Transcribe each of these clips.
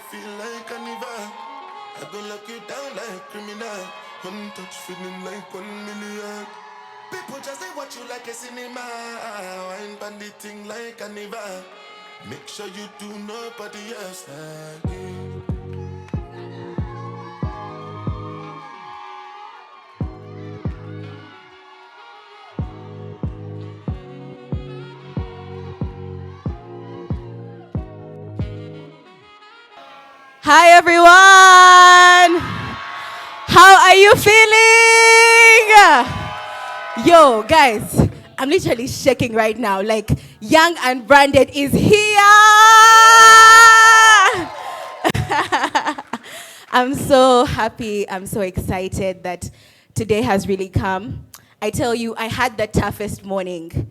feel like carnival. I go lock you down like criminal. One touch feeling like 1 million. People just they watch you like a cinema. Wine bandit thing like carnival. Make sure you do nobody else like you. Hi everyone! How are you feeling? Yo, guys, I'm literally shaking right now. Like, Young and Branded is here! I'm so happy, I'm so excited that today has really come. I tell you, I had the toughest morning,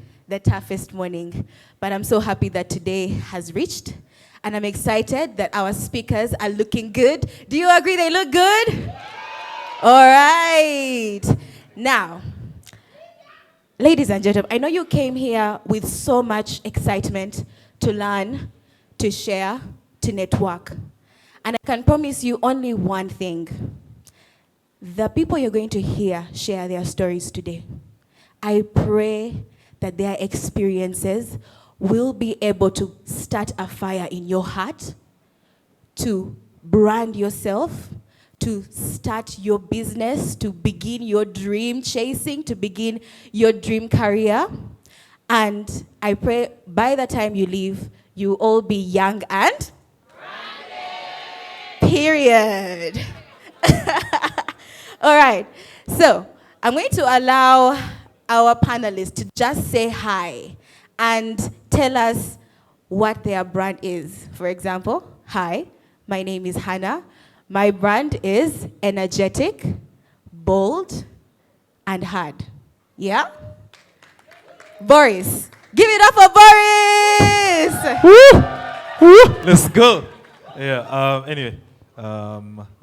but I'm so happy that today has reached. And I'm excited that our speakers are looking good. Do you agree they look good? All right. Now, ladies and gentlemen, I know you came here with so much excitement to learn, to share, to network. And I can promise you only one thing. The people you're going to hear share their stories today. I pray that their experiences will be able to start a fire in your heart, to brand yourself, to start your business, to begin your dream chasing, to begin your dream career. And I pray by the time you leave, you all be young and branded. Period. All right. So I'm going to allow our panelists to just say hi and tell us what their brand is. For example, hi, my name is Hannah. My brand is energetic, bold, and hard. Yeah? Borris. Give it up for Borris! Woo! Woo! Let's go. Yeah, anyway, I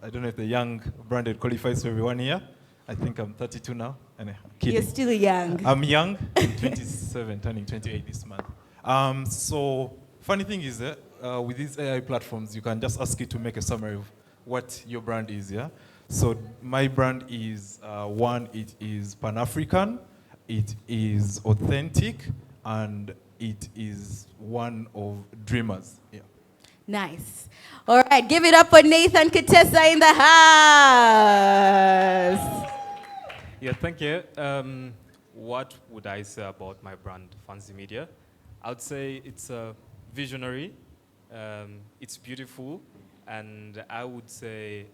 don't know if the young branded qualifies for everyone here. I think I'm 32 now. And I'm kidding. You're still young. I'm young, I'm 27, turning 28 this month. So, funny thing is that with these AI platforms, you can just ask it to make a summary of what your brand is, yeah? So, my brand is, one, it is Pan-African, it is authentic, and it is one of dreamers, yeah. Nice. All right, give it up for Nathan Kutesa in the house. Yeah, thank you. What would I say about my brand, Fancy Media? I would say it's visionary, it's beautiful, and I would say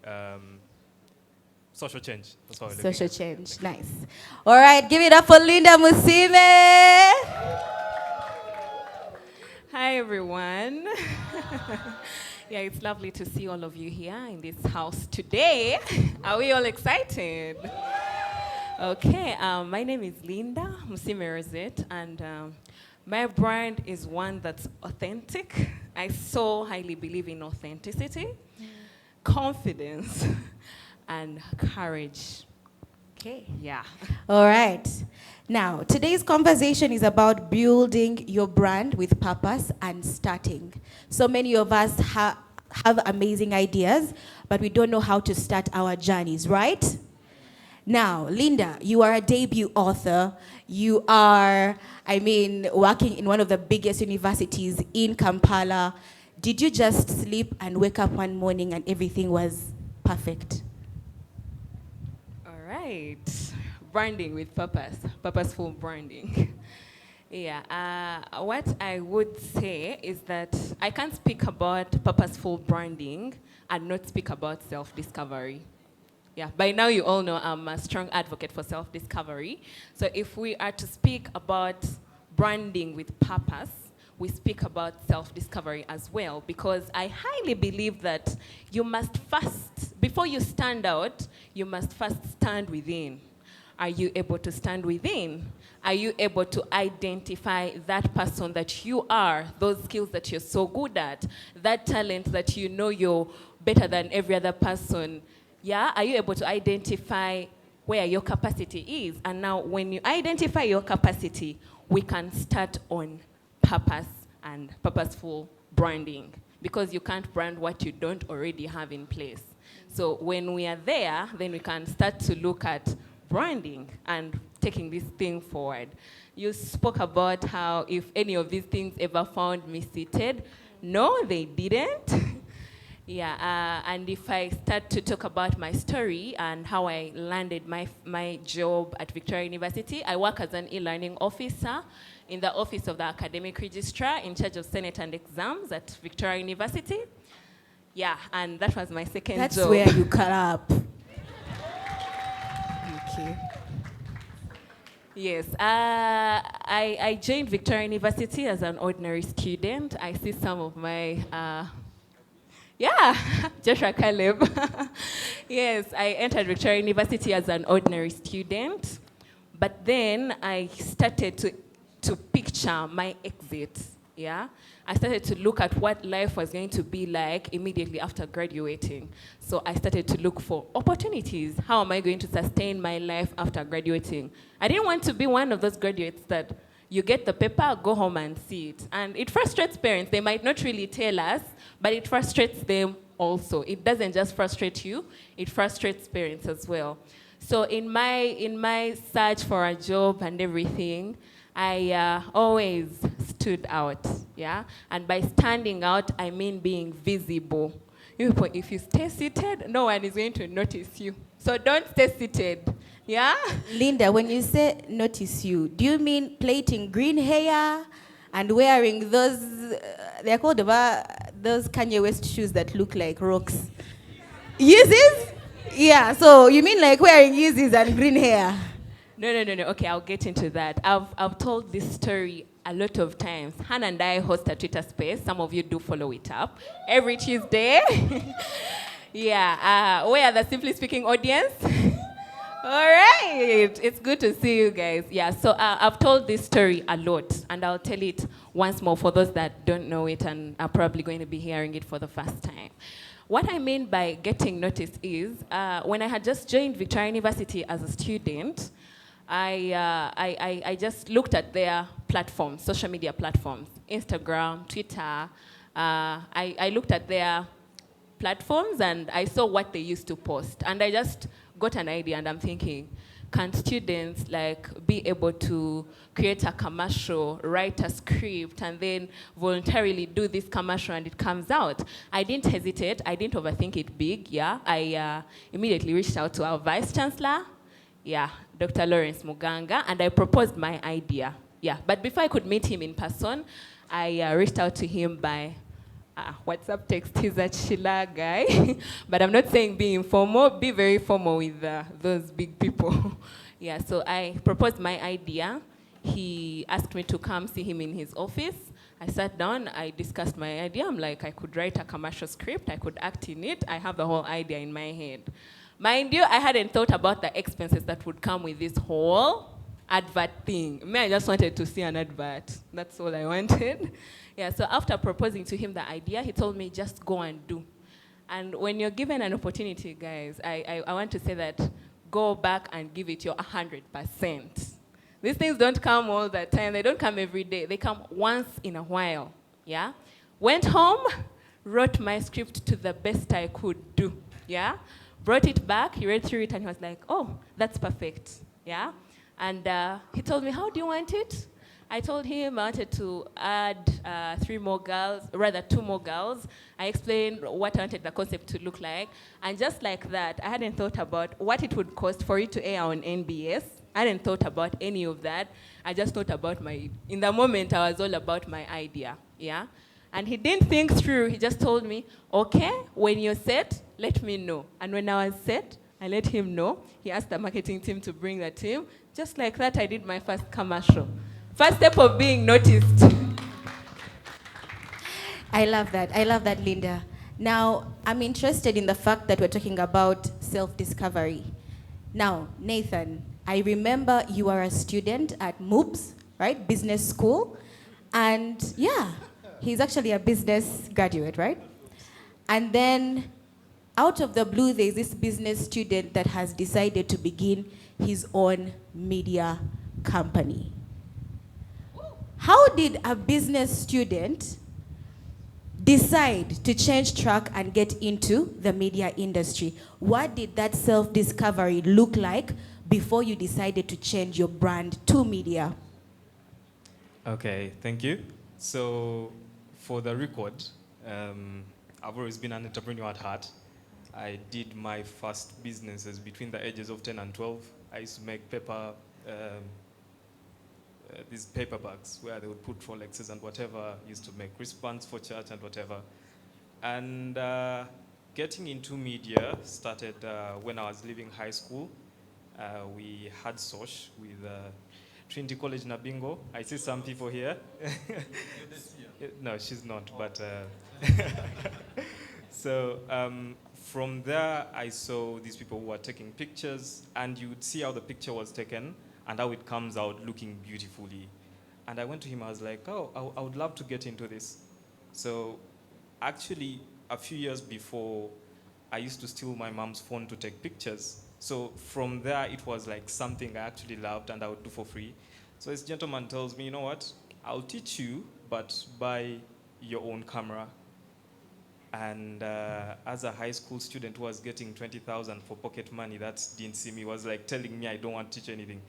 social change. That's what Social change, nice. All right, give it up for Linda Musiime. Hi, everyone. Yeah, it's lovely to see all of you here in this house today. Are we all excited? Okay, my name is Linda Musiime, and my brand is one that's authentic. I so highly believe in authenticity, confidence, and courage. Okay. Yeah. All right. Now, today's conversation is about building your brand with purpose and starting. So many of us have amazing ideas, but we don't know how to start our journeys, right? Now, Linda, you are a debut author. You are, working in one of the biggest universities in Kampala. Did you just sleep and wake up one morning and everything was perfect? All right. Branding with purpose, purposeful branding. Yeah, what I would say is that I can't speak about purposeful branding and not speak about self-discovery. Yeah, by now you all know I'm a strong advocate for self-discovery. So if we are to speak about branding with purpose, we speak about self-discovery as well, because I highly believe that you must first, before you stand out, you must first stand within. Are you able to stand within? Are you able to identify that person that you are, those skills that you're so good at, that talent that you know you're better than every other person? Yeah, are you able to identify where your capacity is? And now when you identify your capacity, we can start on purpose and purposeful branding. because you can't brand what you don't already have in place. So when we are there, then we can start to look at branding and taking this thing forward. You spoke about how if any of these things ever found me seated. No, they didn't. Yeah, and if I start to talk about my story and how I landed my job at Victoria University, I work as an e-learning officer in the office of the academic registrar in charge of Senate and exams at Victoria University. Yeah, and that was my second job. That's where you cut up. Okay. Yes, I joined Victoria University as an ordinary student. I see some of my, Joshua Caleb. Yes, I entered Victoria University as an ordinary student, but then I started to picture my exit, yeah? I started to look at what life was going to be like immediately after graduating. So I started to look for opportunities. How am I going to sustain my life after graduating? I didn't want to be one of those graduates that you get the paper, go home and see it. And it frustrates parents. They might not really tell us, but it frustrates them also. It doesn't just frustrate you, it frustrates parents as well. So in my search for a job and everything, I always stood out, yeah? And by standing out, I mean being visible. If you stay seated, no one is going to notice you. So don't stay seated, yeah? Linda, when you say notice you, do you mean plaiting green hair and wearing those, they're called those Kanye West shoes that look like rocks? Yeezys? Yeah, so you mean like wearing Yeezys and green hair? No. Okay, I'll get into that. I've told this story a lot of times. Hannah and I host a Twitter space. Some of you do follow it up. Every Tuesday. Yeah, where the Simply Speaking audience? All right, it's good to see you guys. Yeah, so I've told this story a lot, and I'll tell it once more for those that don't know it and are probably going to be hearing it for the first time. What I mean by getting noticed is, when I had just joined Victoria University as a student, I just looked at their platforms, social media platforms, Instagram, Twitter. I looked at their platforms and I saw what they used to post. And I just got an idea and I'm thinking, can students be able to create a commercial, write a script, and then voluntarily do this commercial and it comes out? I didn't hesitate, I didn't overthink it big, yeah. I immediately reached out to our Vice Chancellor, yeah, Dr. Lawrence Muganga, and I proposed my idea. Yeah, but before I could meet him in person, I reached out to him by WhatsApp text. He's a chiller guy, but I'm not saying be informal, be very formal with those big people. Yeah, so I proposed my idea. He asked me to come see him in his office. I sat down, I discussed my idea. I'm like, I could write a commercial script, I could act in it. I have the whole idea in my head. Mind you, I hadn't thought about the expenses that would come with this whole advert thing. I just wanted to see an advert. That's all I wanted. Yeah, so after proposing to him the idea, he told me, just go and do. And when you're given an opportunity, guys, I want to say that go back and give it your 100%. These things don't come all the time. They don't come every day. They come once in a while, yeah? Went home, wrote my script to the best I could do, yeah? Brought it back, he read through it, and he was like, oh, that's perfect, yeah? And he told me, how do you want it? I told him I wanted to add 2 more girls. I explained what I wanted the concept to look like. And just like that, I hadn't thought about what it would cost for it to air on NBS. I hadn't thought about any of that. I just thought about in the moment, I was all about my idea, yeah? And he didn't think through, he just told me, okay, when you're set, let me know. And when I was set, I let him know. He asked the marketing team to bring the team. Just like that, I did my first commercial. First step of being noticed. I love that, Linda. Now, I'm interested in the fact that we're talking about self-discovery. Now, Nathan, I remember you are a student at MOOPS, right? Business school. And yeah, he's actually a business graduate, right? And then out of the blue, there's this business student that has decided to begin his own media company. How did a business student decide to change track and get into the media industry? What did that self-discovery look like before you decided to change your brand to media? Okay, thank you. So, for the record, I've always been an entrepreneur at heart. I did my first businesses between the ages of 10 and 12. I used to make these paper bags where they would put Rolexes and whatever, used to make wristbands for church and whatever. And getting into media started when I was leaving high school. We had SOSH with Trinity College Nabingo. I see some people here. No, she's not, but... So from there, I saw these people who were taking pictures, and you would see how the picture was taken and how it comes out looking beautifully. And I went to him, I was like, oh, I would love to get into this. So actually, a few years before, I used to steal my mom's phone to take pictures. So from there, it was like something I actually loved and I would do for free. So this gentleman tells me, you know what, I'll teach you, but buy your own camera. And as a high school student who was getting 20,000 for pocket money, that didn't see me, was like telling me I don't want to teach anything.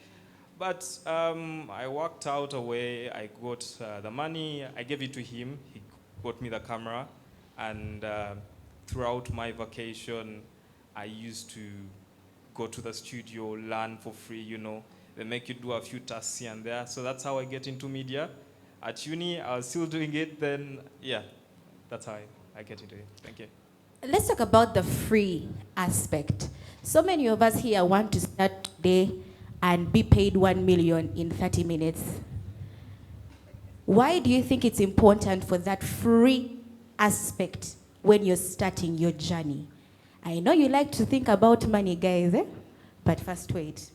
But I worked out a way, I got the money, I gave it to him, he got me the camera, and throughout my vacation, I used to go to the studio, learn for free, you know. They make you do a few tasks here and there, so that's how I get into media. At uni, I was still doing it, then yeah, that's how I get into it. Thank you. Let's talk about the free aspect. So many of us here want to start today and be paid 1 million in 30 minutes. Why do you think it's important for that free aspect when you're starting your journey? I know you like to think about money, guys, but first wait.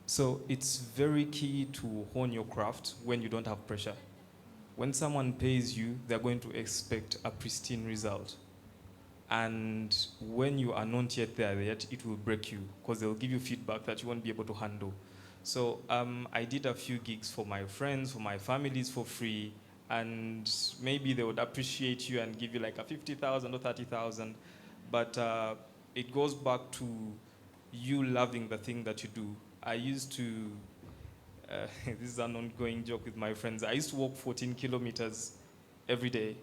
So it's very key to hone your craft when you don't have pressure. When someone pays you, they're going to expect a pristine result. And when you are not yet there yet, it will break you because they'll give you feedback that you won't be able to handle. So I did a few gigs for my friends, for my families for free, and maybe they would appreciate you and give you like a 50,000 or 30,000. But it goes back to you loving the thing that you do. I used to, this is an ongoing joke with my friends, I used to walk 14 kilometers every day,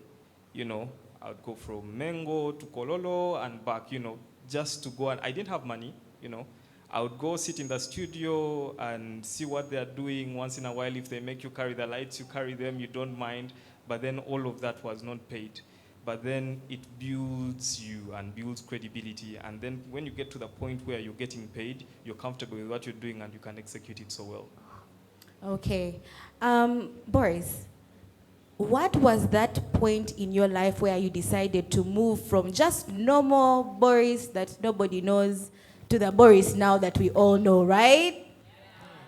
you know. I would go from Mengo to Kololo and back, you know, just to go. And I didn't have money, you know. I would go sit in the studio and see what they're doing. Once in a while, if they make you carry the lights, you carry them, you don't mind. But then all of that was not paid. But then it builds you and builds credibility. And then when you get to the point where you're getting paid, you're comfortable with what you're doing and you can execute it so well. Okay. Borris, what was that point in your life where you decided to move from just normal Borris that nobody knows to the Borris now that we all know, right?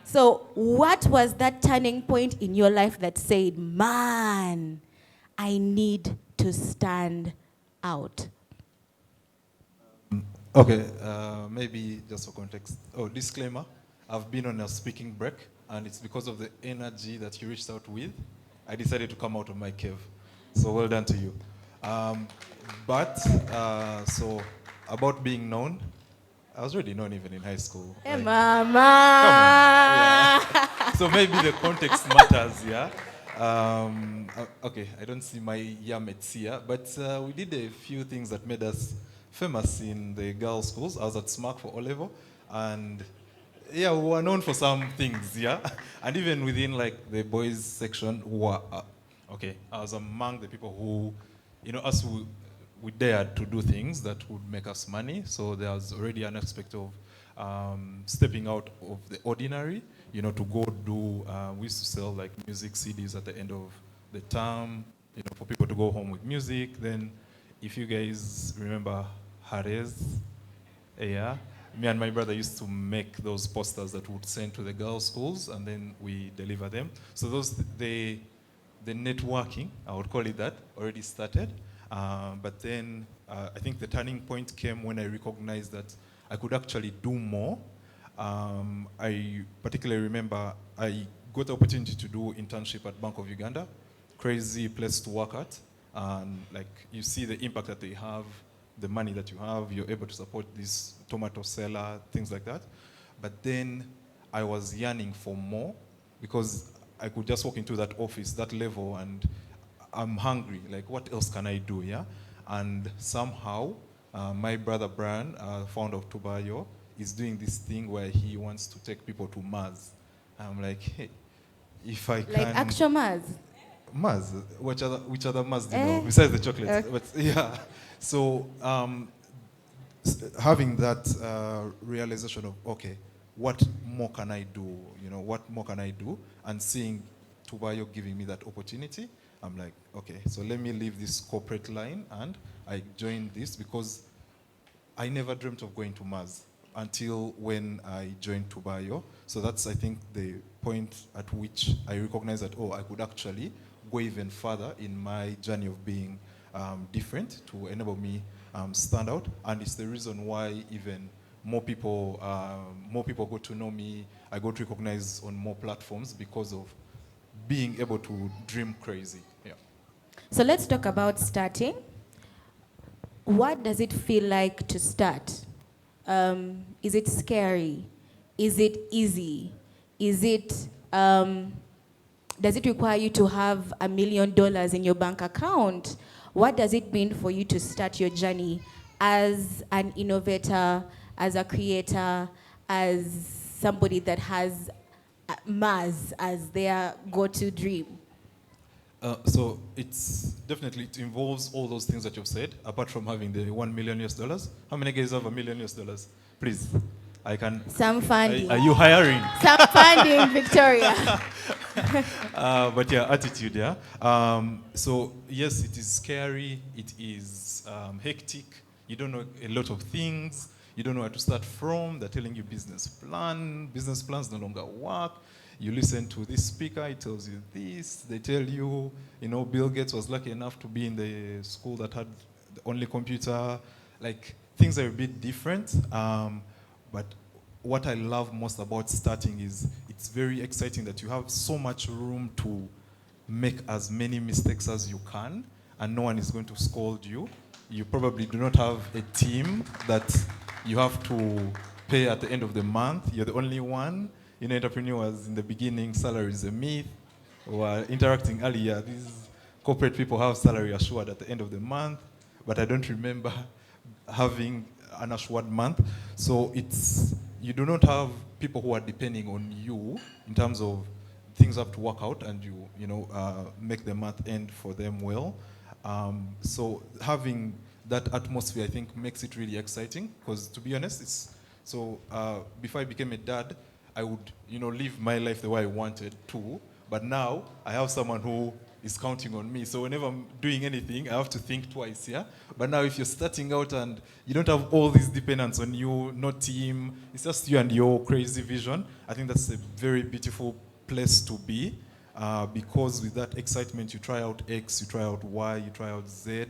So what was that turning point in your life that said, man, I need to stand out? Okay, maybe just for context. Oh, disclaimer, I've been on a speaking break, and it's because of the energy that you reached out with, I decided to come out of my cave. So well done to you. So about being known, I was already known even in high school. Hey, like, mama! Yeah. So maybe the context matters, yeah? Okay, I don't see my mates here, but we did a few things that made us famous in the girls' schools. I was at SMAC for O-level, and yeah, we were known for some things, yeah? And even within like the boys section, I was among the people who, you know, we dared to do things that would make us money. So there was already an aspect of stepping out of the ordinary, you know, to go do, we used to sell like music CDs at the end of the term, you know, for people to go home with music. Then if you guys remember Harez, yeah, me and my brother used to make those posters that we would send to the girls' schools, and then we deliver them. So the networking, I would call it that, already started. But then I think the turning point came when I recognized that I could actually do more. I particularly remember I got the opportunity to do internship at Bank of Uganda, crazy place to work at. and like you see the impact that they have, the money that you have, you're able to support this tomato seller, things like that. But then I was yearning for more because I could just walk into that office, that level, and I'm hungry. Like, what else can I do, yeah? And somehow, my brother Brian, founder of Tubayo, is doing this thing where he wants to take people to Mars. I'm like, hey, if I can... Like actual Mars? Mars? Which other Mars do you know? Besides the chocolates. But yeah. So having that realization of, okay, what more can I do? You know, what more can I do? And seeing Tubayo giving me that opportunity, I'm like, okay, so let me leave this corporate line, and I joined this because I never dreamt of going to Mars until when I joined Tubayo. So that's, I think, the point at which I recognized that, oh, I could actually go even further in my journey of being different to enable me stand out. And it's the reason why even more people go to know me. I got recognized on more platforms because of being able to dream crazy. Yeah. So let's talk about starting. What does it feel like to start? Is it scary? Is it easy? Is it, does it require you to have $1 million in your bank account? What does it mean for you to start your journey as an innovator, as a creator, as somebody that has Mars as their go-to dream? So it's definitely, it involves all those things that you've said, apart from having the $1 million US. How many guys have $1 million US? Please, I can. Some funding. Are you hiring? Some funding, Victoria. But yeah, attitude, yeah. So yes, it is scary. It is hectic. You don't know a lot of things. You don't know where to start from. They're telling you business plan. Business plans no longer work. You listen to this speaker, he tells you this. They tell you, you know, Bill Gates was lucky enough to be in the school that had the only computer. Like, things are a bit different. But what I love most about starting is it's very exciting that you have so much room to make as many mistakes as you can, and no one is going to scold you. You probably do not have a team that you have to pay at the end of the month. You're the only one. You know, entrepreneurs in the beginning, salary is a myth. We were interacting earlier. These corporate people have salary assured at the end of the month, but I don't remember having an assured month. So it's, you do not have people who are depending on you in terms of things have to work out, and you know, make the month end for them well. So having that atmosphere, I think, makes it really exciting. Because to be honest, it's so. Before I became a dad, I would, you know, live my life the way I wanted to. But now I have someone who is counting on me. So whenever I'm doing anything, I have to think twice, yeah? But now if you're starting out and you don't have all these dependents on you, no team, it's just you and your crazy vision, I think that's a very beautiful place to be. Because with that excitement, you try out X, you try out Y, you try out Z,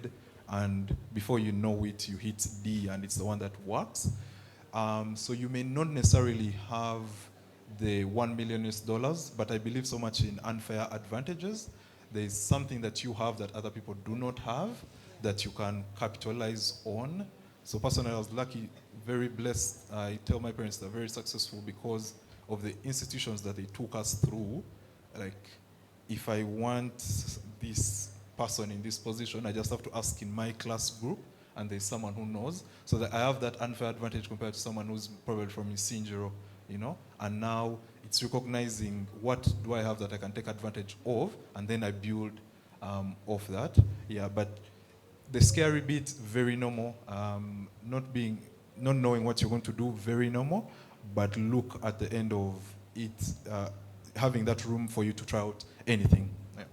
and before you know it, you hit D, and it's the one that works. So you may not necessarily have the $1 million US, but I believe so much in unfair advantages. There is something that you have that other people do not have that you can capitalize on. So personally, I was lucky, very blessed. I tell my parents they're very successful because of the institutions that they took us through. Like, if I want this person in this position, I just have to ask in my class group, and there's someone who knows. So that I have that unfair advantage compared to someone who's probably from Isinjiro, you know? And now it's recognizing what do I have that I can take advantage of, and then I build off that. Yeah, but the scary bit, very normal. Not knowing what you're going to do, very normal. But look at the end of it, having that room for you to try out anything. Yeah.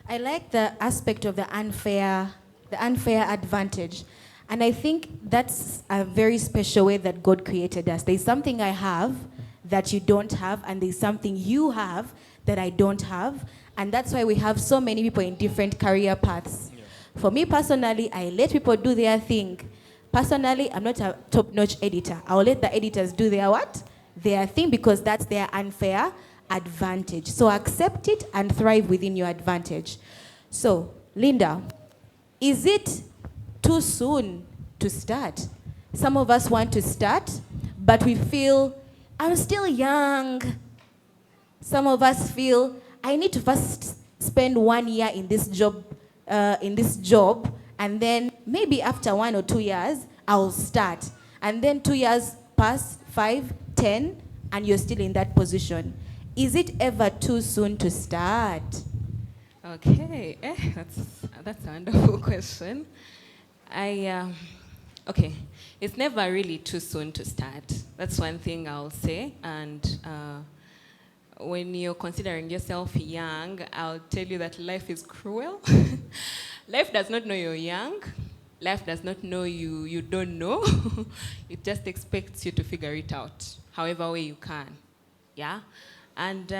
I like the aspect of the unfair advantage. And I think that's a very special way that God created us. There's something I have that you don't have, and there's something you have that I don't have. And that's why we have so many people in different career paths. Yeah. For me personally, I let people do their thing. Personally, I'm not a top-notch editor. I'll let the editors do their what? Their thing, because that's their unfair advantage. So accept it and thrive within your advantage. So, Linda, Is it too soon to start? Some of us want to start, but we feel, I'm still young. Some of us feel, I need to first spend 1 year in this job, and then maybe after 1 or 2 years, I'll start. And then 2 years pass, 5, 10, and you're still in that position. Is it ever too soon to start? Okay, that's a wonderful question. Okay, it's never really too soon to start. That's one thing I'll say. And when you're considering yourself young, I'll tell you that life is cruel. Life does not know you're young. Life does not know you don't know. It just expects you to figure it out, however way you can. Yeah? And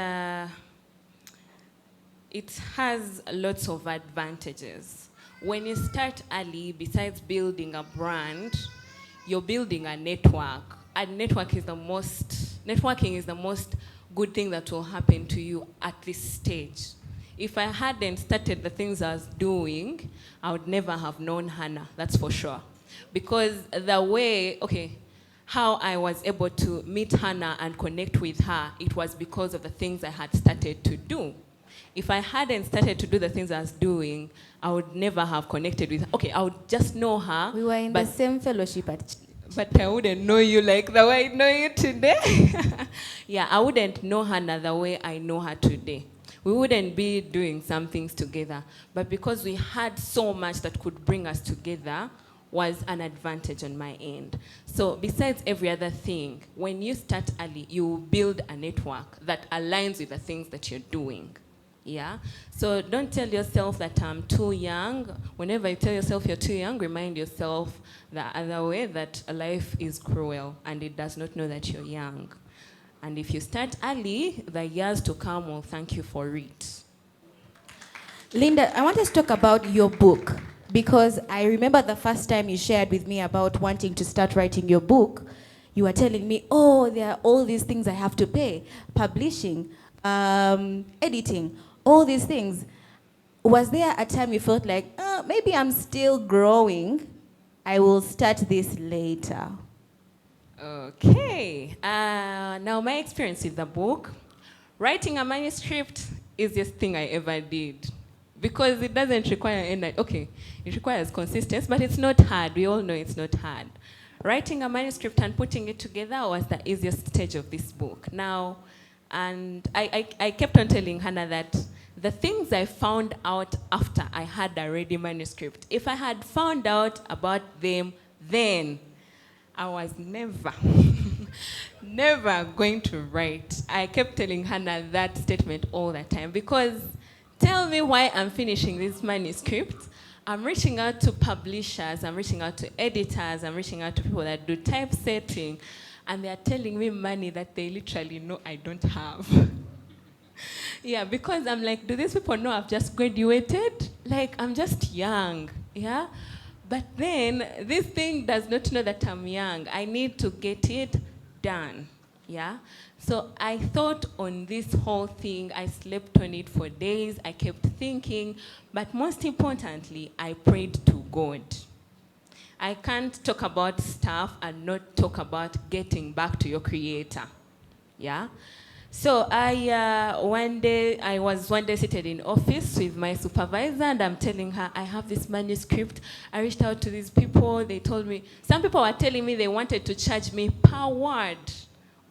it has lots of advantages. When you start early, besides building a brand, you're building a network. And networking is the most good thing that will happen to you at this stage. If I hadn't started the things I was doing, I would never have known Hannah, that's for sure. Because the way, how I was able to meet Hannah and connect with her, it was because of the things I had started to do. If I hadn't started to do the things I was doing, I would never have connected with her. I would just know her. We were in the same fellowship but I wouldn't know you like the way I know you today. Yeah, I wouldn't know Hannah the way I know her today. We wouldn't be doing some things together. But because we had so much that could bring us together, was an advantage on my end. So besides every other thing, when you start early, you build a network that aligns with the things that you're doing. Yeah? So don't tell yourself that I'm too young. Whenever you tell yourself you're too young, remind yourself the other way, that life is cruel and it does not know that you're young. And if you start early, the years to come will thank you for it. Linda, I want us to talk about your book, because I remember the first time you shared with me about wanting to start writing your book. You were telling me, there are all these things I have to pay, publishing, editing, all these things. Was there a time you felt like, maybe I'm still growing, I will start this later? Okay. Now my experience with the book, writing a manuscript is the thing I ever did. Because it doesn't require it requires consistency, but it's not hard. We all know it's not hard. Writing a manuscript and putting it together was the easiest stage of this book. Now, and I kept on telling Hannah that the things I found out after I had a ready manuscript, if I had found out about them then, I was never going to write. I kept telling Hannah that statement all the time, because tell me why I'm finishing this manuscript. I'm reaching out to publishers, I'm reaching out to editors, I'm reaching out to people that do typesetting, and they're telling me money that they literally know I don't have. Yeah, because I'm like, do these people know I've just graduated? Like, I'm just young, yeah? But then, this thing does not know that I'm young. I need to get it done, yeah? So I thought on this whole thing, I slept on it for days, I kept thinking, but most importantly, I prayed to God. I can't talk about stuff and not talk about getting back to your creator, yeah? So I was one day seated in office with my supervisor, and I'm telling her, I have this manuscript. I reached out to these people, they told me, some people were telling me they wanted to charge me per word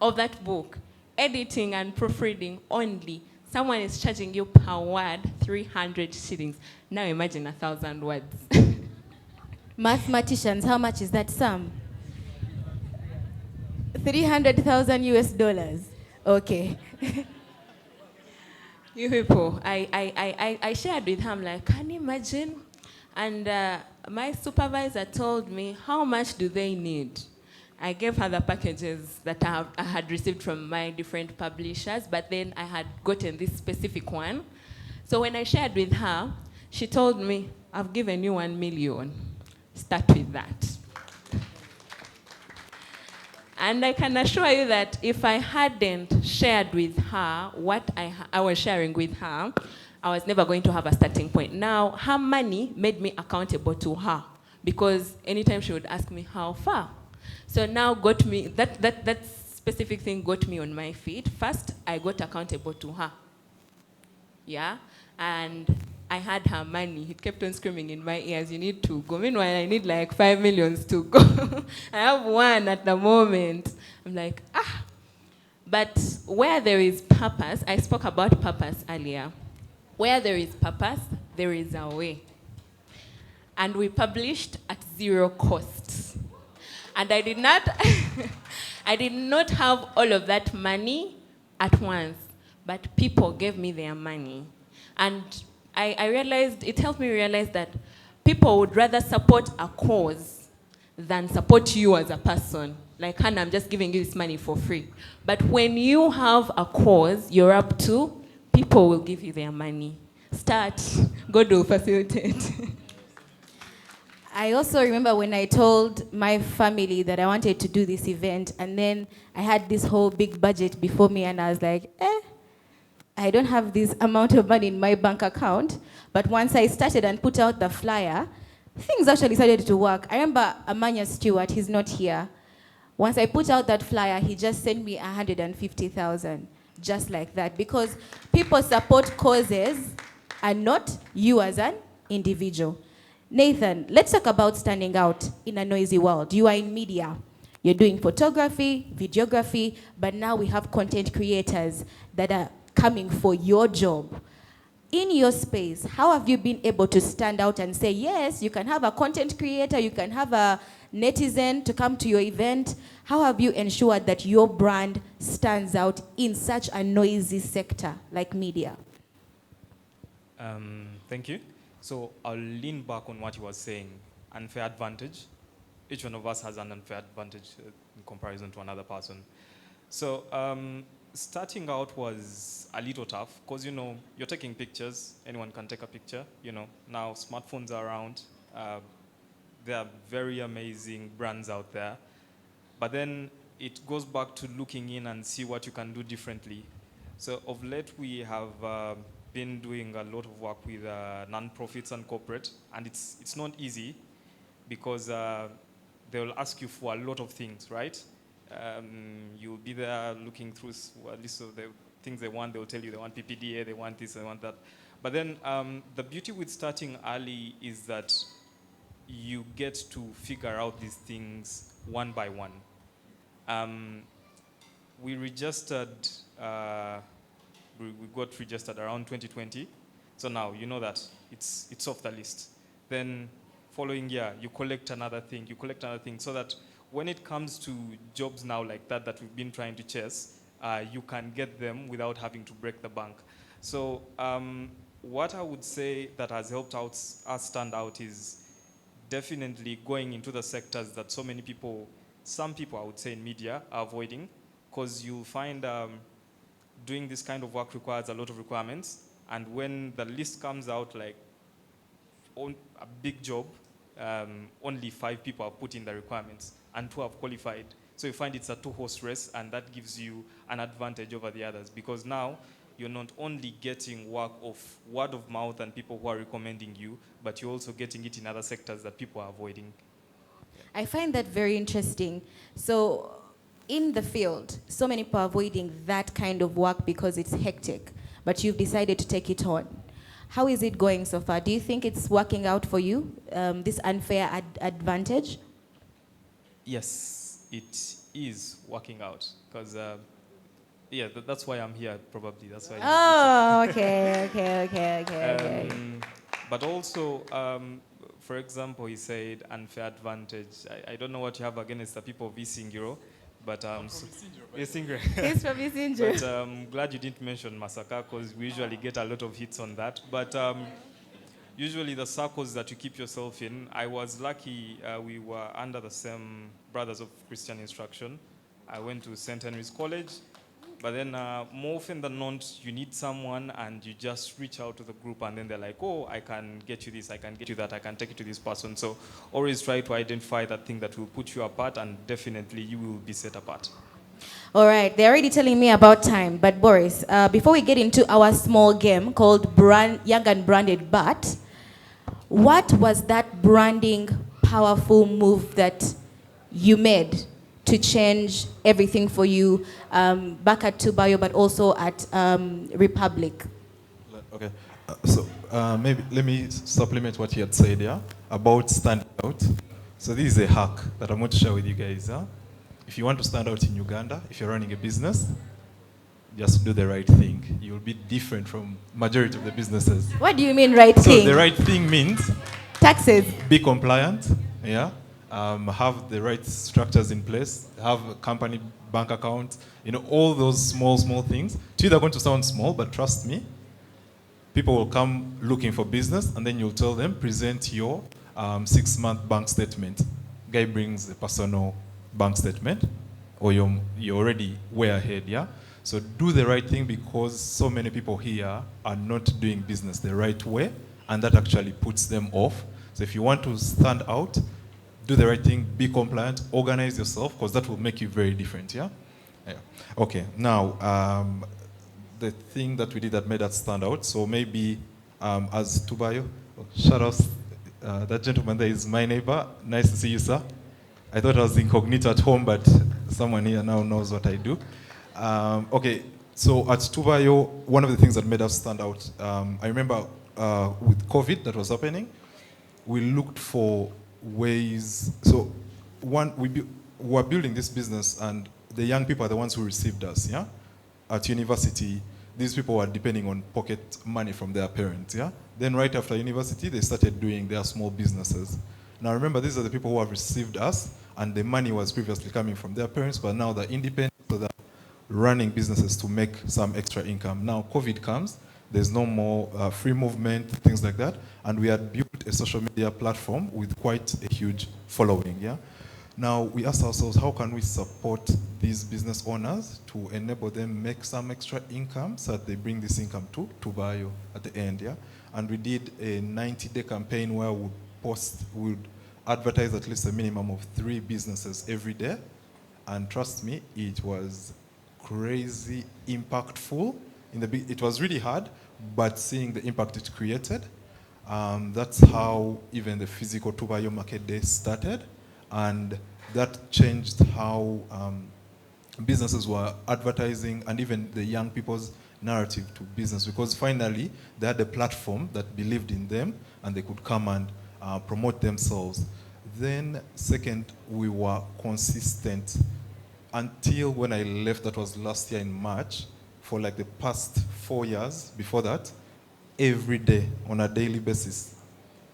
of that book, editing and proofreading only. Someone is charging you per word 300 shillings. Now imagine 1,000 words. Mathematicians, how much is that sum? 300,000 US dollars. Okay. You people, I shared with him, like, can you imagine? And my supervisor told me, how much do they need? I gave her the packages that I had received from my different publishers, but then I had gotten this specific one. So when I shared with her, she told me, I've given you 1 million. Start with that. And I can assure you that if I hadn't shared with her what I was sharing with her, I was never going to have a starting point. Now, her money made me accountable to her because anytime she would ask me how far. So now got me, that specific thing got me on my feet. First, I got accountable to her. Yeah, and I had her money. It kept on screaming in my ears, you need to go. Meanwhile, I need like 5 million to go. I have 1 at the moment. I'm like, ah. But where there is purpose, I spoke about purpose earlier. Where there is purpose, there is a way. And we published at 0 cost. And I did not, I did not have all of that money at once, but people gave me their money. And I realized, it helped me realize that people would rather support a cause than support you as a person. Like, Hannah, I'm just giving you this money for free. But when you have a cause you're up to, people will give you their money. Start. God will facilitate. I also remember when I told my family that I wanted to do this event, and then I had this whole big budget before me, and I was like, I don't have this amount of money in my bank account. But once I started and put out the flyer, things actually started to work. I remember Amanya Stewart, he's not here. Once I put out that flyer, he just sent me 150,000, just like that. Because people support causes and not you as an individual. Nathan, let's talk about standing out in a noisy world. You are in media. You're doing photography, videography, but now we have content creators that are coming for your job. In your space, how have you been able to stand out and say, yes, you can have a content creator, you can have a netizen to come to your event? How have you ensured that your brand stands out in such a noisy sector like media? Thank you. So I'll lean back on what he was saying, unfair advantage. Each one of us has an unfair advantage in comparison to another person. So starting out was a little tough because, you're taking pictures. Anyone can take a picture, Now smartphones are around. There are very amazing brands out there. But then it goes back to looking in and see what you can do differently. So of late, we have been doing a lot of work with non-profits and corporate, and it's not easy because they will ask you for a lot of things, right? You'll be there looking through a list of the things they want. They'll tell you they want PPDA, they want this, they want that. But then the beauty with starting early is that you get to figure out these things one by one. We registered, we got registered around 2020. So now you know that it's off the list. Then following year, you collect another thing, so that when it comes to jobs now like that we've been trying to chase, you can get them without having to break the bank. So what I would say that has helped us stand out is definitely going into the sectors that some people I would say in media are avoiding, because you'll find doing this kind of work requires a lot of requirements, and when the list comes out, like on a big job, only 5 people have put in the requirements and 2 have qualified. So you find it's a 2-horse race, and that gives you an advantage over the others, because now you're not only getting work of word of mouth and people who are recommending you, but you're also getting it in other sectors that people are avoiding. I find that very interesting. So in the field, so many people are avoiding that kind of work because it's hectic, but you've decided to take it on. How is it going so far? Do you think it's working out for you, this unfair advantage? Yes, it is working out, because that's why I'm here, probably. That's why. Oh, okay. But also, for example, he said unfair advantage. I don't know what you have against the people of Isingiro, but Isingiro. He's from Isingiro. But I'm glad you didn't mention Masaka, because we usually get a lot of hits on that. But usually the circles that you keep yourself in, I was lucky we were under the same Brothers of Christian Instruction. I went to St. Henry's College, but then more often than not, you need someone and you just reach out to the group, and then they're like, oh, I can get you this, I can get you that, I can take you to this person. So always try to identify that thing that will put you apart, and definitely you will be set apart. All right, they're already telling me about time. But Borris, before we get into our small game called Young and Branded, but what was that branding powerful move that you made to change everything for you back at Tubayo, but also at Republic? Okay, maybe let me supplement what you had said, yeah, about standing out. So this is a hack that I'm going to share with you guys. Huh? If you want to stand out in Uganda, if you're running a business, just do the right thing. You'll be different from majority of the businesses. What do you mean right So thing? the right thing means Taxes. be compliant, yeah. Have the right structures in place, have a company bank account, all those small things. To you, they're going to sound small, but trust me, people will come looking for business, and then you'll tell them, present your 6-month bank statement. Guy brings a personal bank statement, or you're already way ahead, yeah? So do the right thing, because so many people here are not doing business the right way, and that actually puts them off. So if you want to stand out, do the right thing, be compliant, organize yourself, because that will make you very different, yeah? Yeah. Okay, now, the thing that we did that made us stand out, so maybe as Tubayo, shout out, that gentleman there is my neighbor. Nice to see you, sir. I thought I was incognito at home, but someone here now knows what I do. Okay, so at Tubayo, one of the things that made us stand out, I remember with COVID that was happening, we looked for ways. So one, we were building this business, and the young people are the ones who received us, yeah? At university, these people were depending on pocket money from their parents, yeah? Then right after university, they started doing their small businesses. Now remember, these are the people who have received us, and the money was previously coming from their parents, but now they're independent, so they're running businesses to make some extra income. Now COVID comes, there's no more free movement, things like that, and we had built a social media platform with quite a huge following, yeah? Now, we asked ourselves, how can we support these business owners to enable them make some extra income so that they bring this income to Tubayo at the end, yeah? And we did a 90-day campaign where we would advertise at least a minimum of 3 businesses every day. And trust me, it was crazy impactful. It was really hard, but seeing the impact it created, that's how even the physical Tubayo Market Day started. And that changed how businesses were advertising, and even the young people's narrative to business, because finally they had a platform that believed in them and they could come and promote themselves. Then second, we were consistent until when I left, that was last year in March. For like the past 4 years before that, every day on a daily basis,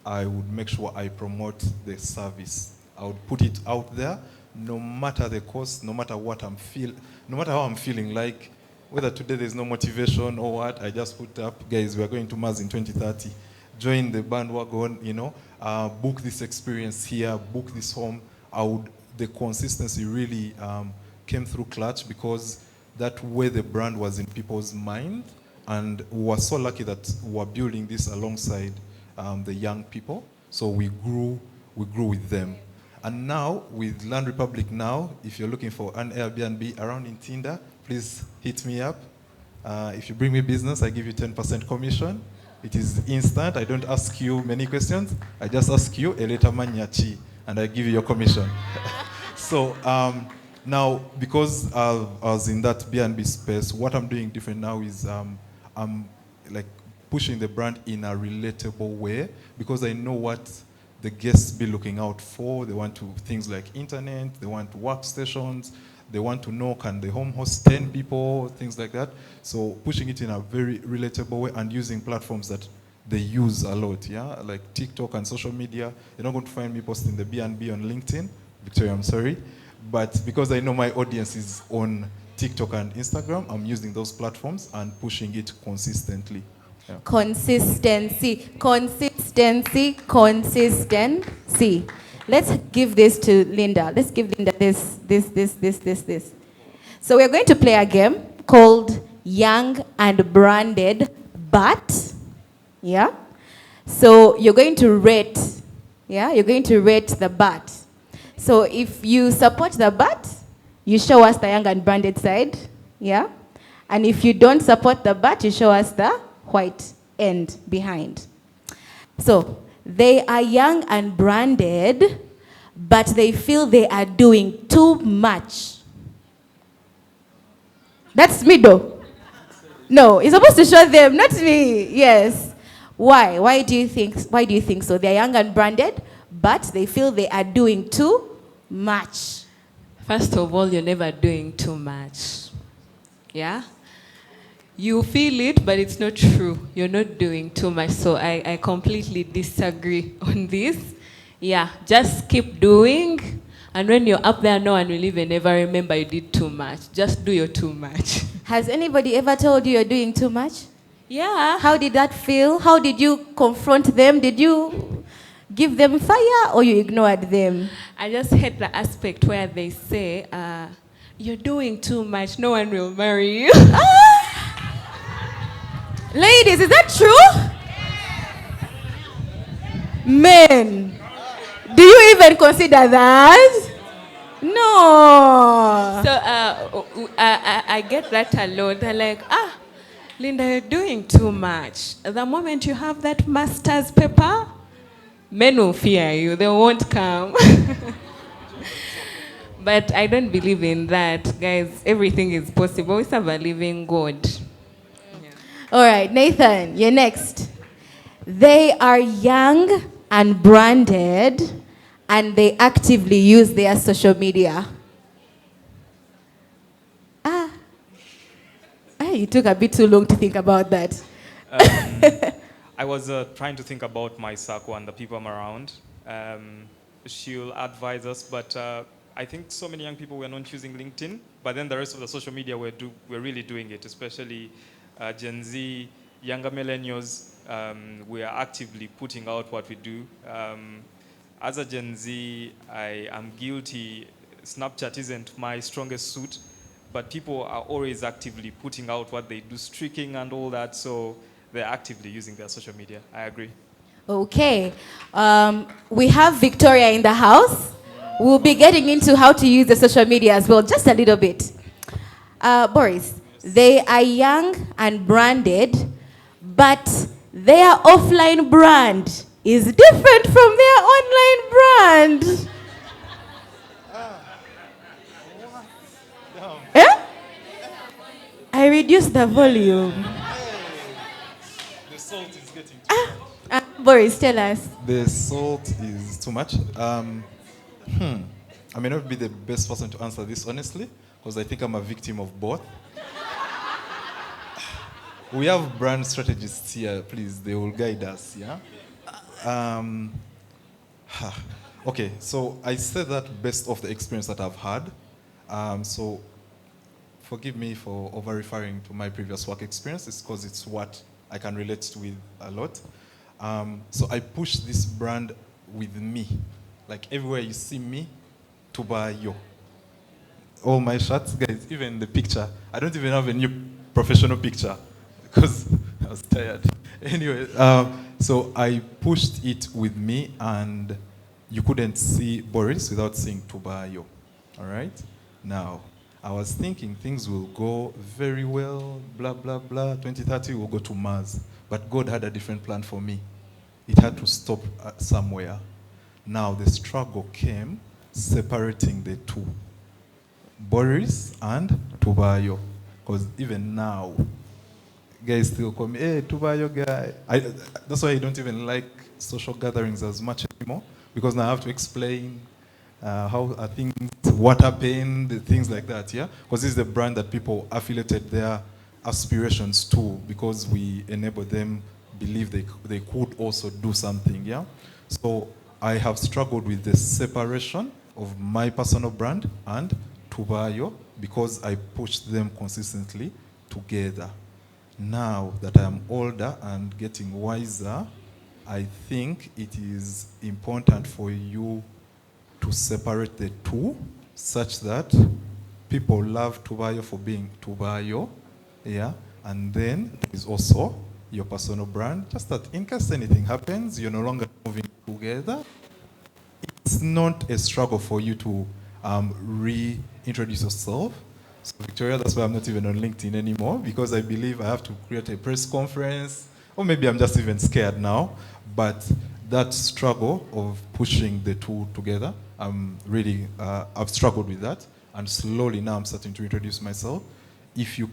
I would make sure I promote the service. I would put it out there, no matter the cost, no matter what no matter how I'm feeling, like whether today there's no motivation or what, I just put up, guys, we are going to Mars in 2030. Join the bandwagon, book this experience here, book this home. The consistency really came through clutch, because that way the brand was in people's mind, and we were so lucky that we were building this alongside the young people. So we grew with them. And now, with Land Republic now, if you're looking for an Airbnb around in Tinda, please hit me up. If you bring me business, I give you 10% commission. It is instant. I don't ask you many questions. I just ask you, Eleta Manyachi, and I give you your commission. So now, because I was in that B&B space, what I'm doing different now is I'm like pushing the brand in a relatable way, because I know what the guests be looking out for. They want things like internet, they want workstations, they want to know, can the home host 10 people, things like that. So pushing it in a very relatable way and using platforms that they use a lot, yeah? Like TikTok and social media. You're not going to find me posting the B&B on LinkedIn. Victoria, I'm sorry. But because I know my audience is on TikTok and Instagram, I'm using those platforms and pushing it consistently. Yeah. Consistency. Let's give this to Linda. Let's give Linda this. So we're going to play a game called Young and Branded, but, yeah? So you're going to rate, yeah? You're going to rate the but. So if you support the but, you show us the young and branded side, yeah? And if you don't support the bat, you show us the white end behind. So, they are young and branded, but they feel they are doing too much. That's me though. No, you're supposed to show them, not me. Yes. Why? Why do you think so? They're young and branded, but they feel they are doing too much. First of all, you're never doing too much. Yeah? You feel it, but it's not true. You're not doing too much. So I completely disagree on this. Yeah, just keep doing. And when you're up there, no one will even ever remember you did too much. Just do your too much. Has anybody ever told you you're doing too much? Yeah. How did that feel? How did you confront them? Did you give them fire or you ignored them? I just hate the aspect where they say, you're doing too much, no one will marry you. Ladies, is that true? Men, do you even consider that? No. So I get that a lot. They're like, Linda, you're doing too much. The moment you have that master's paper, men will fear you. They won't come. But I don't believe in that. Guys, everything is possible. We serve a living God. Yeah. All right, Nathan, you're next. They are young and branded, and they actively use their social media. You took a bit too long to think about that. I was trying to think about my circle and the people I'm around. She'll advise us, but I think so many young people were not choosing LinkedIn, but then the rest of the social media we're really doing it, especially Gen Z, younger millennials. We are actively putting out what we do. As a Gen Z, I am guilty. Snapchat isn't my strongest suit, but people are always actively putting out what they do, streaking and all that, so they're actively using their social media. I agree. Okay. We have Victoria in the house. We'll be getting into how to use the social media as well, just a little bit. Borris, they are young and branded, but their offline brand is different from their online brand. Eh? I reduced the volume. The salt is getting too much. Borris, tell us. The salt is too much. I may not be the best person to answer this honestly, because I think I'm a victim of both. We have brand strategists here, please. They will guide us, yeah? Okay, so I said that based off the experience that I've had. So forgive me for over-referring to my previous work experiences because it's what I can relate with a lot. So I push this brand with me. Like everywhere you see me, Tubayo. All my shirts, guys, even the picture. I don't even have a new professional picture because I was tired. Anyway, so I pushed it with me and you couldn't see Borris without seeing Tubayo. All right? Now, I was thinking things will go very well, blah, blah, blah. 2030 we'll go to Mars. But God had a different plan for me. It had to stop somewhere. Now the struggle came separating the two. Borris and Tubayo. Because even now, guys still call me, hey, Tubayo guy. That's why I don't even like social gatherings as much anymore. Because now I have to explain how I think, what happened, things like that, yeah? Because this is the brand that people affiliated their aspirations to because we enable them believe they could also do something, yeah? So I have struggled with the separation of my personal brand and Tubayo because I pushed them consistently together. Now that I am older and getting wiser, I think it is important for you to separate the two such that people love Tubayo for being Tubayo, yeah? And then there is also your personal brand, just that in case anything happens, you're no longer moving together. It's not a struggle for you to reintroduce yourself. So Victoria, that's why I'm not even on LinkedIn anymore, because I believe I have to create a press conference, or maybe I'm just even scared now. But that struggle of pushing the two together, I've struggled with that, and slowly now I'm starting to introduce myself. If you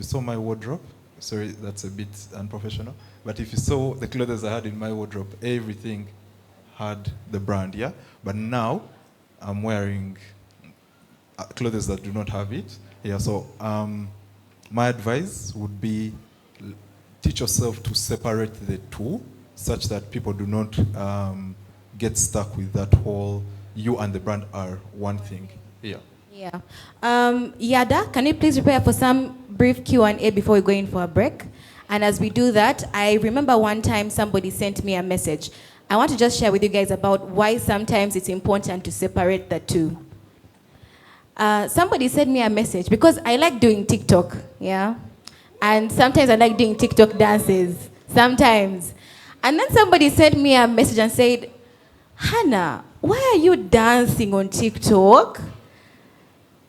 saw my wardrobe, sorry, that's a bit unprofessional, but if you saw the clothes I had in my wardrobe, everything had the brand, yeah? But now I'm wearing clothes that do not have it. Yeah, so my advice would be teach yourself to separate the two such that people do not get stuck with that whole you and the brand are one thing. Yeah. Yeah. Yada, can you please prepare for some brief Q&A before we go in for a break? And as we do that, I remember one time somebody sent me a message. I want to just share with you guys about why sometimes it's important to separate the two. Somebody sent me a message because I like doing TikTok, yeah? And sometimes I like doing TikTok dances, sometimes. And then somebody sent me a message and said, Hannah, why are you dancing on TikTok?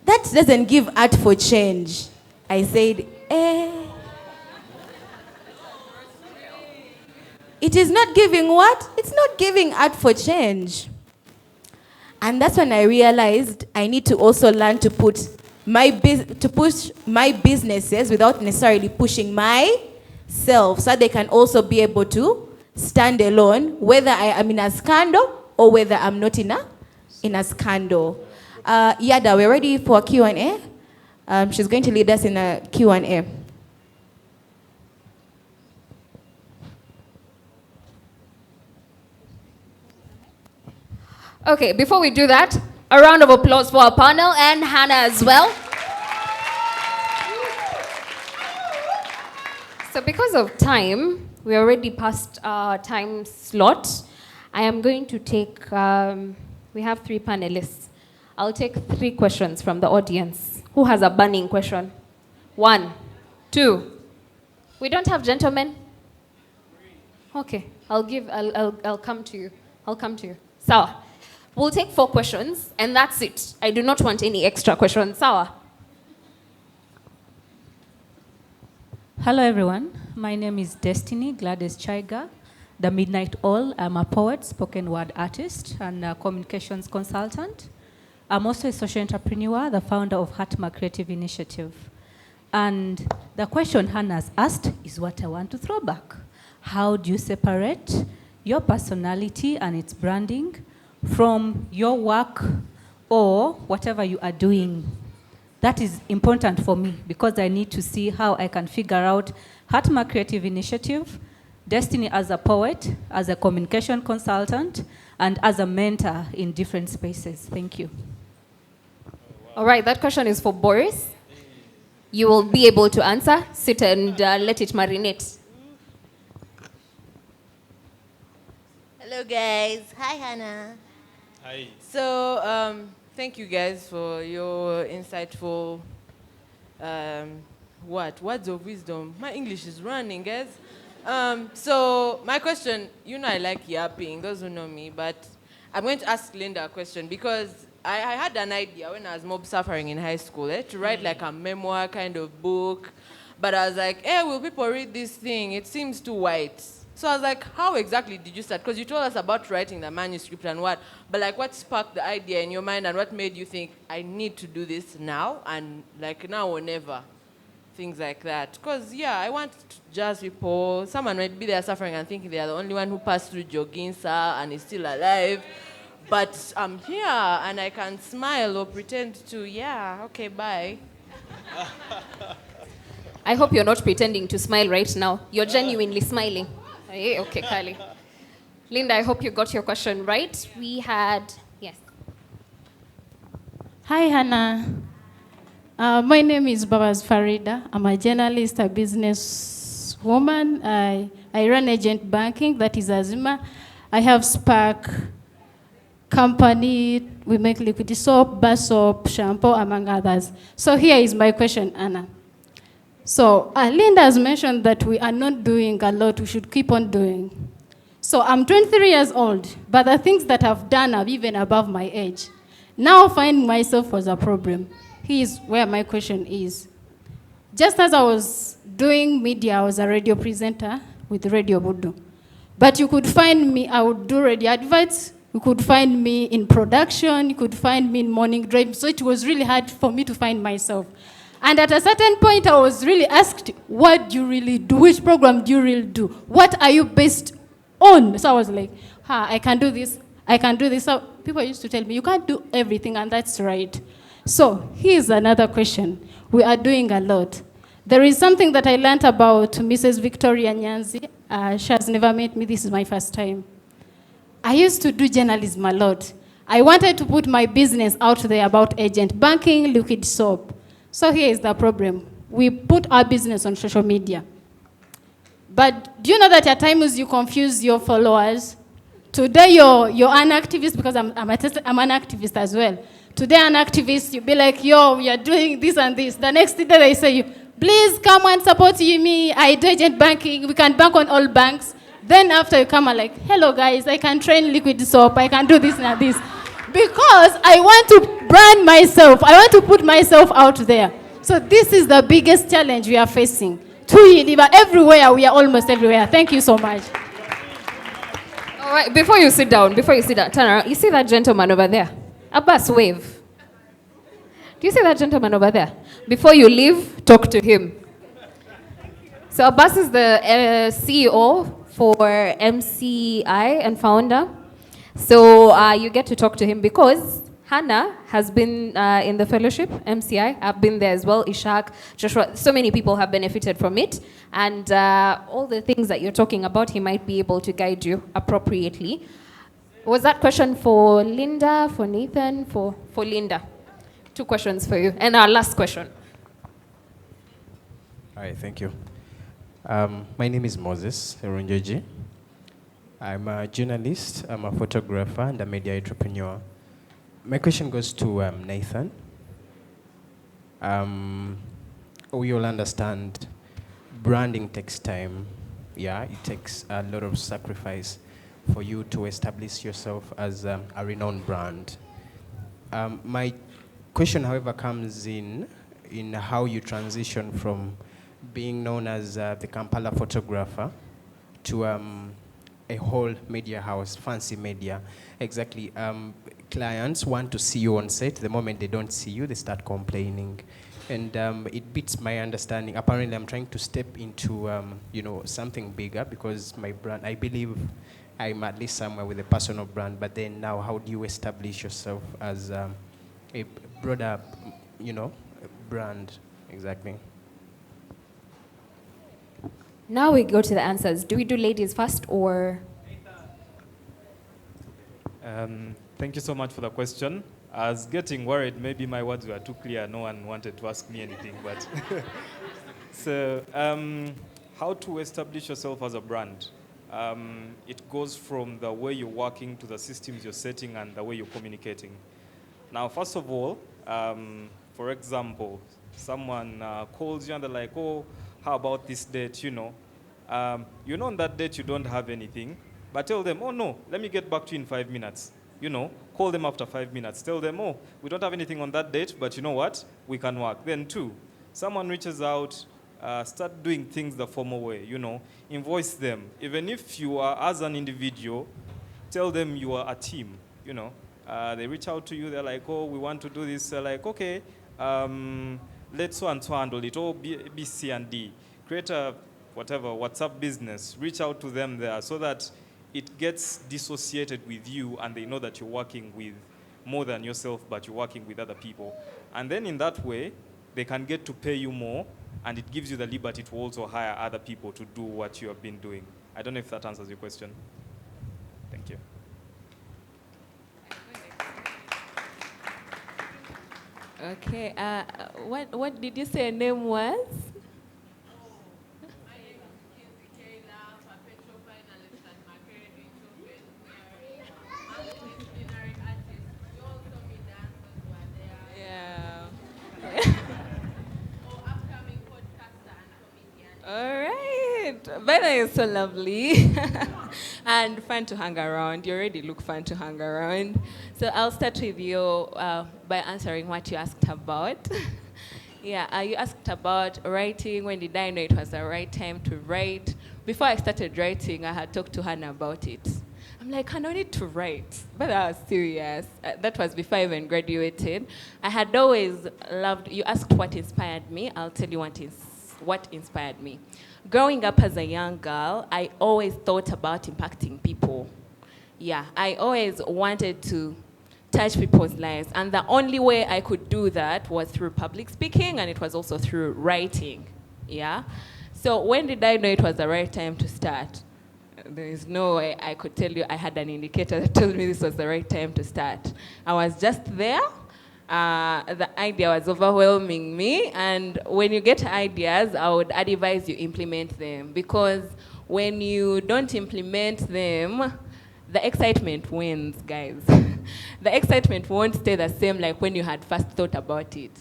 That doesn't give art for change. I said, It is not giving what? It's not giving art for change. And that's when I realized I need to also learn to push my businesses without necessarily pushing myself, so they can also be able to stand alone, whether I am in a scandal or whether I'm not in a scandal. Yada, we're ready for a Q&A. She's going to lead us in a Q&A. Okay, before we do that, a round of applause for our panel and Hannah as well. So because of time, we're already past our time slot. I am going to take, we have 3 panelists. I'll take 3 questions from the audience. Who has a burning question? 1, 2. We don't have gentlemen? Okay, I'll come to you. I'll come to you. Sawa. We'll take 4 questions, and that's it. I do not want any extra questions. Sawa. Hello, everyone. My name is Destiny Gladys Chaiga, the Midnight Owl. I'm a poet, spoken word artist, and a communications consultant. I'm also a social entrepreneur, the founder of Hatma Creative Initiative. And the question Hannah's asked is what I want to throw back. How do you separate your personality and its branding from your work or whatever you are doing? That is important for me because I need to see how I can figure out Hatma Creative Initiative, Destiny as a poet, as a communication consultant, and as a mentor in different spaces. Thank you. All right, that question is for Borris. You will be able to answer. Sit and let it marinate. Hello, guys. Hi, Hannah. Hi. So, thank you guys for your insightful words of wisdom. My English is running, guys. So my question, I like yapping, those who know me, but I'm going to ask Linda a question because I had an idea when I was mob suffering in high school to write like a memoir kind of book, but I was like, will people read this thing? It seems too white. So I was like, how exactly did you start? Because you told us about writing the manuscript and what, but like what sparked the idea in your mind and what made you think, I need to do this now and like now or never? Things like that. Because, I want to judge people. Someone might be there suffering and thinking they are the only one who passed through Joginsa and is still alive. But I'm here and I can smile or pretend to, okay, bye. I hope you're not pretending to smile right now. You're genuinely smiling. Okay, Kylie. Linda, I hope you got your question right. Yes. Hi, Hannah. My name is Babas Farida. I'm a journalist, a businesswoman. I run agent banking, that is Azima. I have Spark company. We make liquid soap, bar soap, shampoo, among others. So here is my question, Anna. So Linda has mentioned that we are not doing a lot. We should keep on doing. So I'm 23 years old, but the things that I've done are even above my age. Now finding myself was a problem. Here's where my question is. Just as I was doing media, I was a radio presenter with Radio Budu. But you could find me, I would do radio adverts, you could find me in production, you could find me in morning drive, so it was really hard for me to find myself. And at a certain point, I was really asked, what do you really do? Which program do you really do? What are you based on? So I was like, I can do this, I can do this. So people used to tell me, you can't do everything, and that's right. So here's another question. We are doing a lot. There is something that I learned about Mrs. Victoria Nyanzi. She has never met me. This is my first time. I used to do journalism a lot. I wanted to put my business out there about agent banking, liquid soap. So here is the problem. We put our business on social media. But do you know that at times you confuse your followers? Today you're an activist, because I'm an activist as well. Today an activist, you be like, yo, we are doing this and this. The next day they say, please come and support me. I do agent banking. We can bank on all banks. Then after you come and like, hello guys, I can train liquid soap. I can do this and this. Because I want to brand myself. I want to put myself out there. So this is the biggest challenge we are facing. Everywhere, we are almost everywhere. Thank you so much. All right, before you sit down, turn around. You see that gentleman over there? Abbas, wave. Do you see that gentleman over there? Before you leave, talk to him. So Abbas is the CEO for MCI and founder. So you get to talk to him because Hannah has been in the fellowship, MCI. I've been there as well, Ishak, Joshua. So many people have benefited from it. And all the things that you're talking about, he might be able to guide you appropriately. Was that question for Linda, for Nathan, for Linda? 2 questions for you. And our last question. All right, thank you. My name is Moses Erunjoji. I'm a journalist, I'm a photographer, and a media entrepreneur. My question goes to Nathan. We all understand branding takes time. Yeah, it takes a lot of sacrifice for you to establish yourself as a renowned brand. My question, however, comes in how you transition from being known as the Kampala photographer to a whole media house, fancy media. Exactly. Clients want to see you on set. The moment they don't see you, they start complaining. And it beats my understanding. Apparently, I'm trying to step into something bigger because my brand, I believe I'm at least somewhere with a personal brand. But then now, how do you establish yourself as a broader, brand? Exactly. Now we go to the answers. Do we do ladies first or? Thank you so much for the question. I was getting worried. Maybe my words were too clear. No one wanted to ask me anything. But so, how to establish yourself as a brand? It goes from the way you're working to the systems you're setting and the way you're communicating. Now, first of all, for example, someone calls you and they're like, oh, how about this date, on that date you don't have anything, but tell them, oh no, let me get back to you in 5 minutes. Call them after 5 minutes. Tell them, oh, we don't have anything on that date, but you know what? We can work. Then 2, someone reaches out, start doing things the formal way, invoice them. Even if you are as an individual, tell them you are a team, They reach out to you, they're like, oh, we want to do this. They're like, okay, let so and so handle it, or B, C, and D. Create a WhatsApp business. Reach out to them there so that it gets dissociated with you and they know that you're working with more than yourself, but you're working with other people. And then in that way, they can get to pay you more, and it gives you the liberty to also hire other people to do what you have been doing. I don't know if that answers your question. Thank you. Okay, what did you say your name was? Yeah. All right. By the way, you're so lovely and fun to hang around. You already look fun to hang around. So I'll start with you by answering what you asked about. Yeah, you asked about writing. When did I know it was the right time to write? Before I started writing, I had talked to Hannah about it. I'm like, Hannah, I need to write. But I was serious. That was before I even graduated. I had always loved, you asked what inspired me. I'll tell you what inspired me. Growing up as a young girl, I always thought about impacting people. Yeah, I always wanted to touch people's lives. And the only way I could do that was through public speaking, and it was also through writing. Yeah? So when did I know it was the right time to start? There is no way I could tell you I had an indicator that told me this was the right time to start. I was just there. The idea was overwhelming me, and when you get ideas, I would advise you implement them, because when you don't implement them, the excitement wins, guys. The excitement won't stay the same like when you had first thought about it.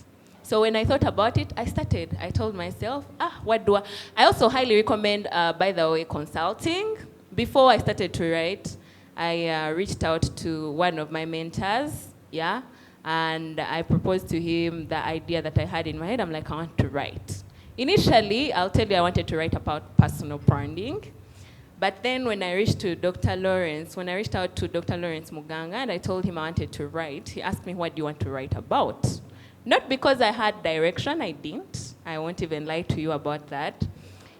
So when I thought about it, I started. I told myself, what do I also highly recommend, by the way, consulting. Before I started to write, I reached out to one of my mentors, yeah, and I proposed to him the idea that I had in my head. I'm like, I want to write. Initially, I'll tell you, I wanted to write about personal branding. But then when I reached out to Dr. Lawrence Muganga, and I told him I wanted to write, he asked me, what do you want to write about? Not because I had direction, I didn't. I won't even lie to you about that.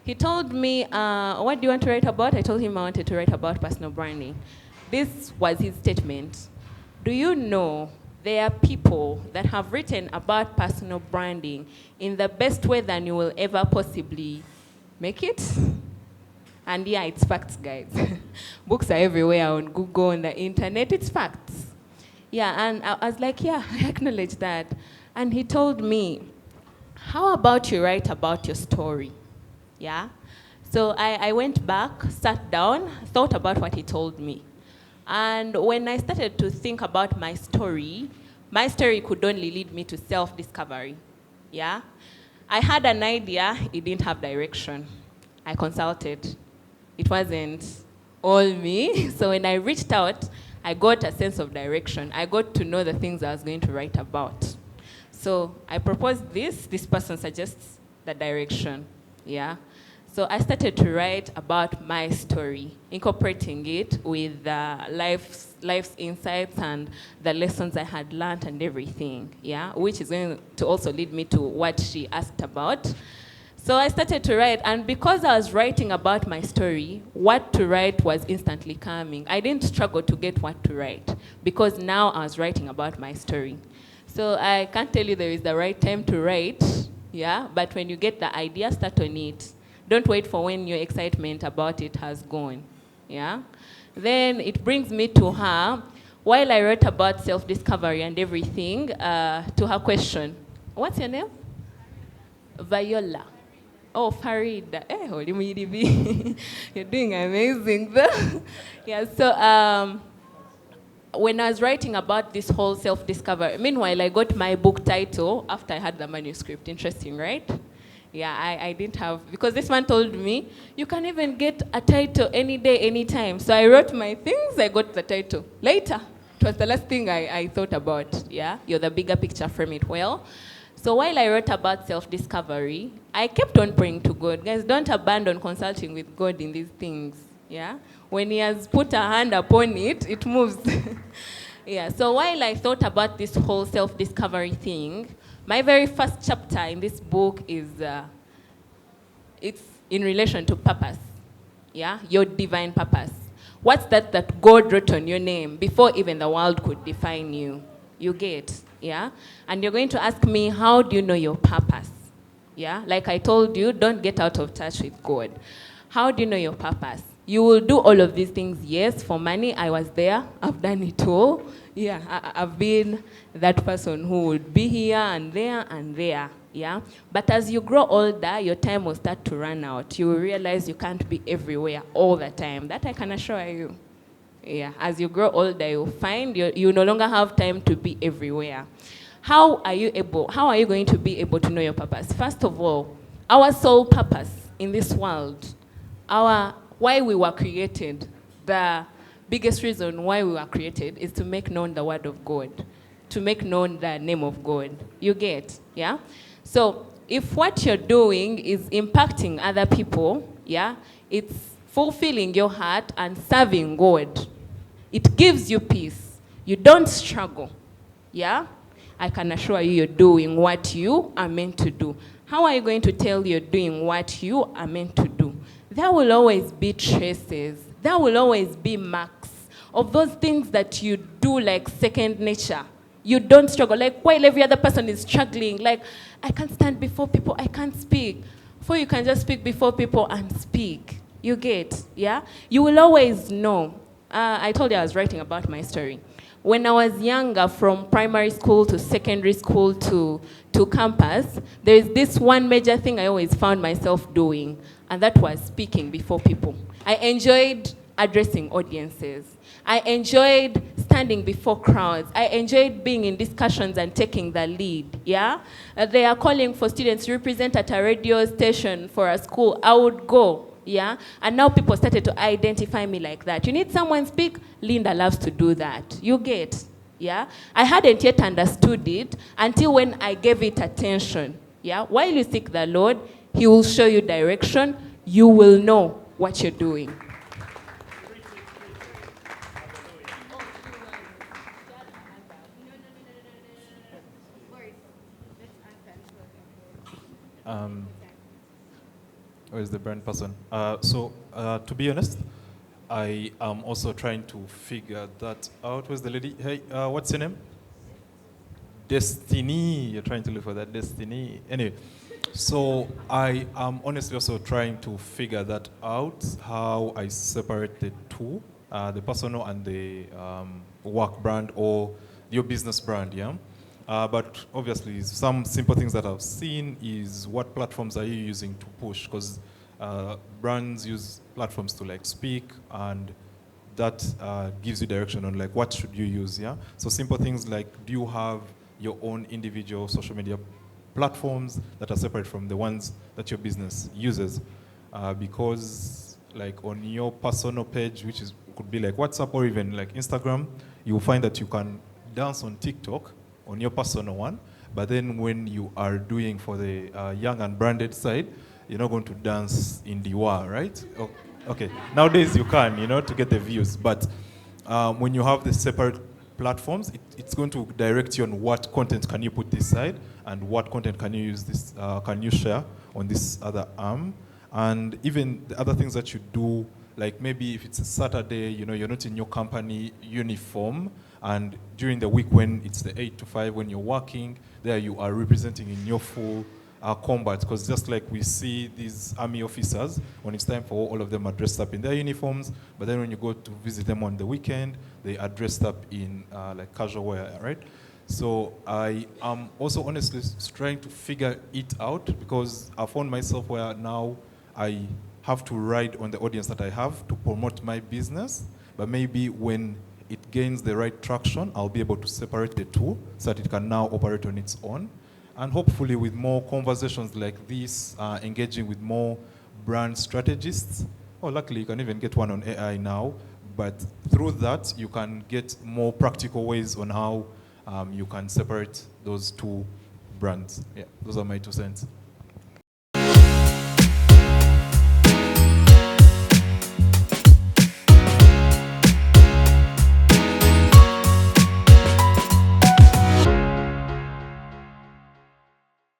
He told me, what do you want to write about? I told him I wanted to write about personal branding. This was his statement. Do you know there are people that have written about personal branding in the best way than you will ever possibly make it? And yeah, it's facts, guys. Books are everywhere on Google, on the internet, it's facts. Yeah, and I was like, yeah, I acknowledge that. And he told me, how about you write about your story? Yeah? So I went back, sat down, thought about what he told me. And when I started to think about my story could only lead me to self-discovery. Yeah? I had an idea, it didn't have direction. I consulted. It wasn't all me. So when I reached out, I got a sense of direction. I got to know the things I was going to write about. So I proposed this person suggests the direction, yeah? So I started to write about my story, incorporating it with life's insights and the lessons I had learned and everything, yeah? Which is going to also lead me to what she asked about. So I started to write, and because I was writing about my story, what to write was instantly coming. I didn't struggle to get what to write, because now I was writing about my story. So I can't tell you there is the right time to write, yeah? But when you get the idea, start on it. Don't wait for when your excitement about it has gone, yeah? Then it brings me to her, while I wrote about self-discovery and everything, to her question. What's your name? Viola. Oh, Farida. You're doing amazing though. Yeah, so when I was writing about this whole self-discovery, meanwhile, I got my book title after I had the manuscript. Interesting, right? Yeah, I didn't have, because this man told me, you can even get a title any day, anytime. So I wrote my things, I got the title. Later, it was the last thing I thought about, yeah? You're the bigger picture, frame it well. So while I wrote about self-discovery, I kept on praying to God. Guys, don't abandon consulting with God in these things, yeah? When he has put a hand upon it, it moves. Yeah, so while I thought about this whole self-discovery thing, my very first chapter in this book is, it's in relation to purpose, yeah? Your divine purpose. What's that God wrote on your name before even the world could define you? You get, yeah? And you're going to ask me, how do you know your purpose? Yeah, like I told you, don't get out of touch with God. How do you know your purpose? You will do all of these things, yes, for money. I was there, I've done it all. Yeah, I've been that person who would be here and there, yeah? But as you grow older, your time will start to run out. You will realize you can't be everywhere all the time. That I can assure you. Yeah, as you grow older, you'll find you no longer have time to be everywhere. How are you going to be able to know your purpose? First of all, our sole purpose in this world, why we were created, the biggest reason why we were created is to make known the word of God, to make known the name of God. You get, yeah? So if what you're doing is impacting other people, yeah, it's fulfilling your heart and serving God. It gives you peace. You don't struggle, yeah? I can assure you you're doing what you are meant to do. How are you going to tell you're doing what you are meant to do? There will always be traces. There will always be marks of those things that you do like second nature. You don't struggle. Like while every other person is struggling, like, I can't stand before people, I can't speak. For you can just speak before people and speak. You get, yeah? You will always know. I told you I was writing about my story. When I was younger, from primary school to secondary school to campus, there is this one major thing I always found myself doing, and that was speaking before people. I enjoyed addressing audiences. I enjoyed standing before crowds. I enjoyed being in discussions and taking the lead, yeah? They are calling for students to represent at a radio station for a school. I would go. Yeah, and now people started to identify me like that. You need someone speak? Linda loves to do that. You get, yeah? I hadn't yet understood it until when I gave it attention. Yeah, while you seek the Lord, He will show you direction. You will know what you're doing. Where is the brand person? To be honest, I am also trying to figure that out. Where's the lady? Hey, what's your name? Destiny. You're trying to look for that Destiny. Anyway, so I am honestly also trying to figure that out, how I separate the two, the personal and the work brand or your business brand, yeah? But obviously, some simple things that I've seen is what platforms are you using to push? Because brands use platforms to like speak, and that gives you direction on like what should you use, yeah? So simple things like, do you have your own individual social media platforms that are separate from the ones that your business uses? Because like on your personal page, which could be like WhatsApp or even like Instagram, you will find that you can dance on TikTok on your personal one, but then when you are doing for the young and branded side, you're not going to dance in Diwa, right? Oh, okay, nowadays you can, to get the views, but when you have the separate platforms, it's going to direct you on what content can you put this side and what content can you use this, can you share on this other arm, and even the other things that you do, like maybe if it's a Saturday, you're not in your company uniform, and during the week when it's the 8 to 5 when you're working, there you are representing in your full combat. Because just like we see these army officers, when it's time for all of them are dressed up in their uniforms, but then when you go to visit them on the weekend, they are dressed up in like casual wear, right? So I am also honestly trying to figure it out, because I found myself where now I have to ride on the audience that I have to promote my business, but maybe when it gains the right traction, I'll be able to separate the two so that it can now operate on its own. And hopefully with more conversations like this, engaging with more brand strategists, luckily you can even get one on AI now, but through that you can get more practical ways on how you can separate those two brands. Yeah, those are my 2 cents.